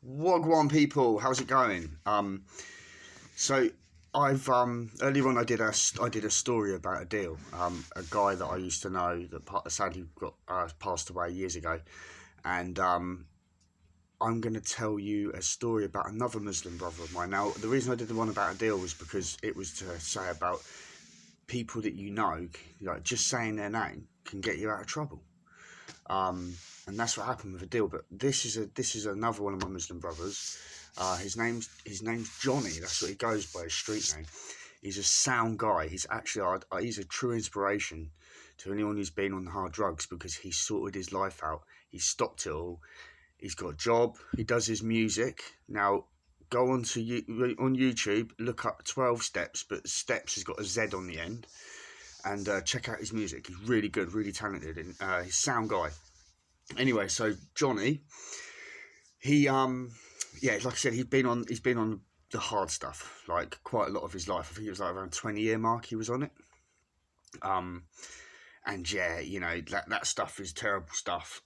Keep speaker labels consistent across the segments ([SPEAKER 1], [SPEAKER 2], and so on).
[SPEAKER 1] Wagwan people, how's it going? So I've earlier on I did a story about a deal. A guy that I used to know that sadly got passed away years ago, and I'm going to tell you a story about another Muslim brother of mine. Now, the reason I did the one about a deal was because it was to say about people that you know, like just saying their name can get you out of trouble. And that's what happened with a deal. But this is another one of my Muslim brothers. His name's Johnny. That's what he goes by, his street name. He's a sound guy. He's actually he's a true inspiration to anyone who's been on hard drugs, because he sorted his life out. He stopped it all. He's got a job. He does his music. Now, go on YouTube, look up 12 Steps, but Steps has got a Z on the end, and check out his music. He's really good, really talented, and he's a sound guy. Anyway, so Johnny, he like I said, he's been on the hard stuff, like quite a lot of his life. I think it was like around 20-year mark he was on it. And yeah, you know, that stuff is terrible stuff.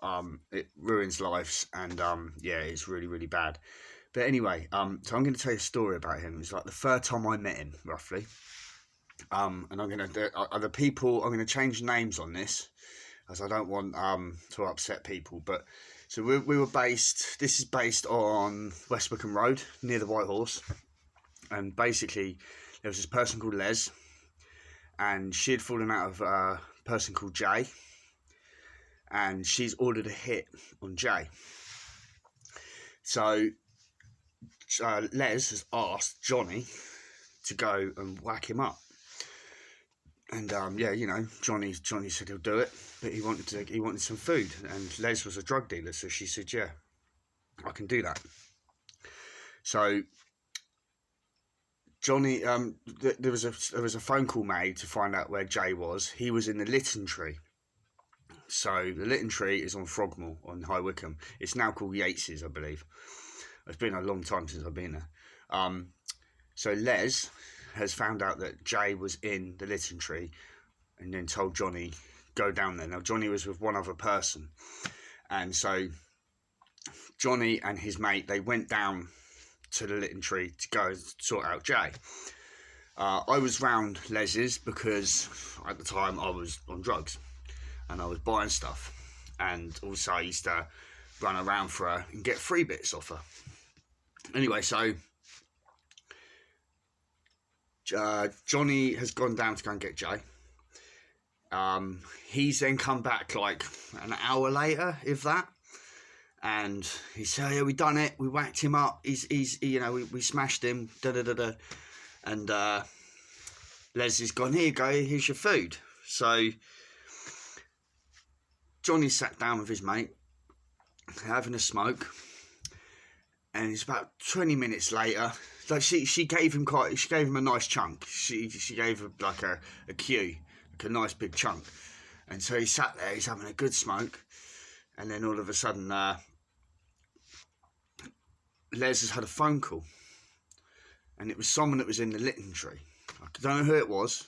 [SPEAKER 1] It ruins lives, and yeah, it's really, really bad. But anyway, so I'm going to tell you a story about him. It's like the third time I met him, roughly. And I'm going to change names on this, as I don't want to upset people. But so we were based. This is based on West Wickham Road, near the White Horse. And basically, there was this person called Les, and she had fallen out of a person called Jay, and she's ordered a hit on Jay. So Les has asked Johnny to go and whack him up. And yeah, you know, Johnny said he'll do it, but he wanted some food, and Les was a drug dealer, so she said, yeah, I can do that. So Johnny, there was a phone call made to find out where Jay was. He was in the Lytton Tree. So the Lytton Tree is on Frogmore on High Wycombe. It's now called Yates's, I believe. It's been a long time since I've been there. So Les has found out that Jay was in the Lytton Tree, and then told Johnny, go down there. Now, Johnny was with one other person, and so Johnny and his mate, they went down to the Lytton Tree to go sort out Jay. I was round Les's because at the time I was on drugs and I was buying stuff, and also I used to run around for her and get free bits off her. Anyway, so Johnny has gone down to go and get Jay. He's then come back like an hour later, if that, and he said, "Yeah, we done it. We whacked him up. He's you know, we smashed him. Da da da da." And Leslie's gone, "Here you go. Here's your food." So Johnny sat down with his mate, having a smoke, and it's about 20 minutes later. Like she gave him a nice chunk. She gave him like a cue, like a nice big chunk. And so he sat there, he's having a good smoke, and then all of a sudden Les has had a phone call, and it was someone that was in the Lytton Tree. I don't know who it was.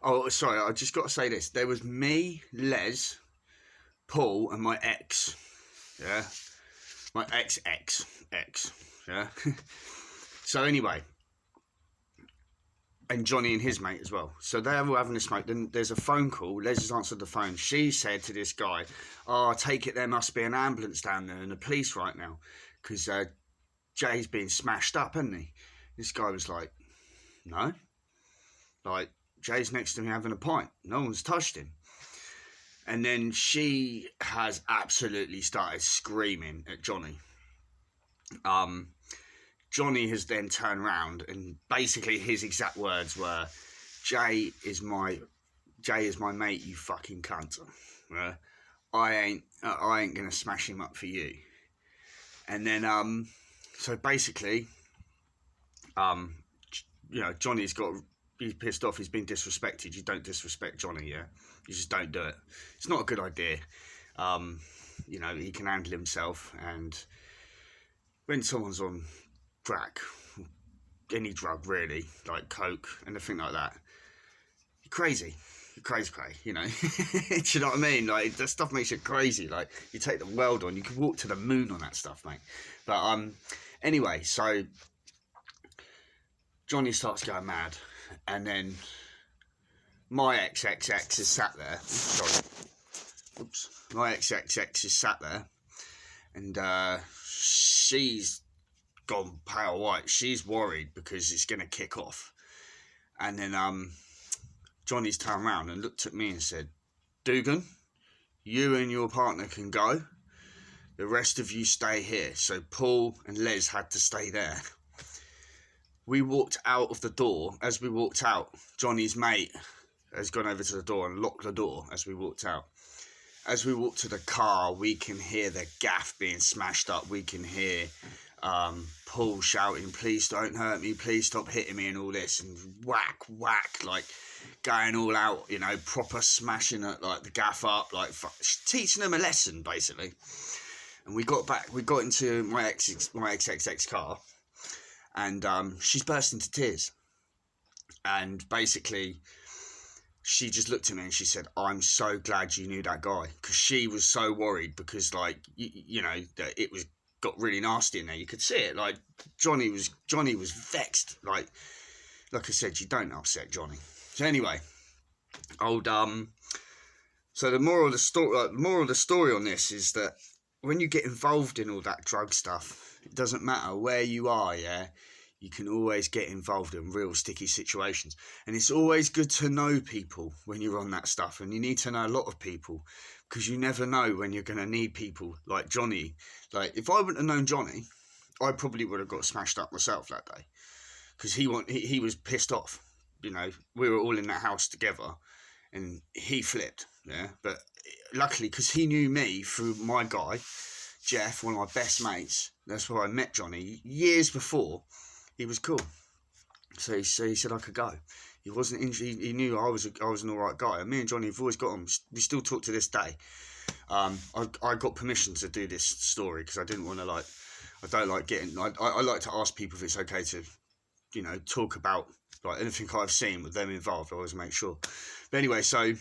[SPEAKER 1] Oh, sorry, I just got to say this. There was me, Les, Paul, and my ex. Yeah, my ex, yeah. So anyway, and Johnny and his mate as well. So they're all having a smoke. Then there's a phone call. Les has answered the phone. She said to this guy, "Oh, I take it there must be an ambulance down there and the police right now, because Jay's being smashed up, isn't he?" This guy was like, "No. Like, Jay's next to me having a pint. No one's touched him." And then she has absolutely started screaming at Johnny. Johnny has then turned around, and basically his exact words were, Jay is my mate, you fucking cunt. I ain't gonna smash him up for you." And then so basically, you know, he's pissed off, he's been disrespected. You don't disrespect Johnny, yeah? You just don't do it. It's not a good idea. You know, he can handle himself, and when someone's on crack, any drug really, like coke, anything like that, you're crazy. crazy, you know. Do you know what I mean? Like, that stuff makes you crazy. Like, you take the world on, you can walk to the moon on that stuff, mate. But anyway, so Johnny starts going mad, and then my XXX is sat there. Sorry, oops. My XXX is sat there, and she's gone pale white. She's worried because it's going to kick off. And then Johnny's turned around and looked at me and said, "Dugan, you and your partner can go. The rest of you stay here." So Paul and Les had to stay there. We walked out of the door. As we walked out, Johnny's mate has gone over to the door and locked the door as we walked out. As we walked to the car, we can hear the gaff being smashed up. We can hear Paul shouting, "Please don't hurt me, please stop hitting me," and all this, and whack, like going all out, you know, proper smashing it, like the gaff up, like teaching them a lesson, basically. And we got into my XXX car, and she's burst into tears. And basically, she just looked at me and she said, "I'm so glad you knew that guy," because she was so worried because, like, you know, that it got really nasty in there. You could see it. Like, Johnny was vexed. Like I said, you don't upset Johnny. So anyway, so the moral of the story on this is that when you get involved in all that drug stuff, it doesn't matter where you are, yeah, you can always get involved in real sticky situations. And it's always good to know people when you're on that stuff, and you need to know a lot of people, because you never know when you're going to need people like Johnny. Like, if I wouldn't have known Johnny, I probably would have got smashed up myself that day, because he was pissed off. You know, we were all in that house together, and he flipped, yeah. But luckily, because he knew me through my guy, Jeff, one of my best mates, that's where I met Johnny years before, he was cool. So he said I could go. He wasn't injured. He knew I was an all right guy. And me and Johnny have always got on. We still talk to this day. I got permission to do this story because I didn't want to, like, I don't like getting, I like to ask people if it's okay to, you know, talk about, like, anything I've seen with them involved. I always make sure. But anyway, so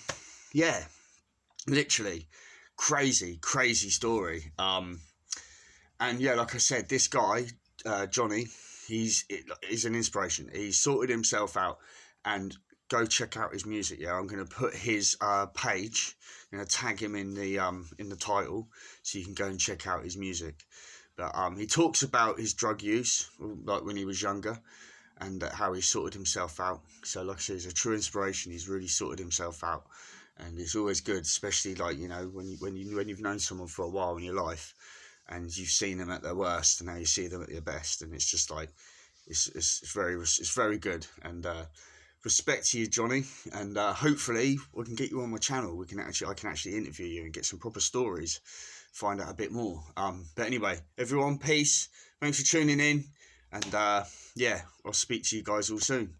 [SPEAKER 1] yeah, literally crazy story. And yeah, like I said, this guy, Johnny, he's an inspiration. He's sorted himself out, and go check out his music. Yeah, I'm going to put his page, I'm going to tag him in the title, so you can go and check out his music. But he talks about his drug use, like when he was younger, and how he sorted himself out. So like I said, he's a true inspiration. He's really sorted himself out, and it's always good, especially, like, you know, when you've known someone for a while in your life, and you've seen them at their worst, and now you see them at their best, and it's just like, it's very good. And respect to you, Johnny, and hopefully we can get you on my channel. I can actually interview you and get some proper stories, find out a bit more. But anyway, everyone, peace. Thanks for tuning in, and yeah, I'll speak to you guys all soon.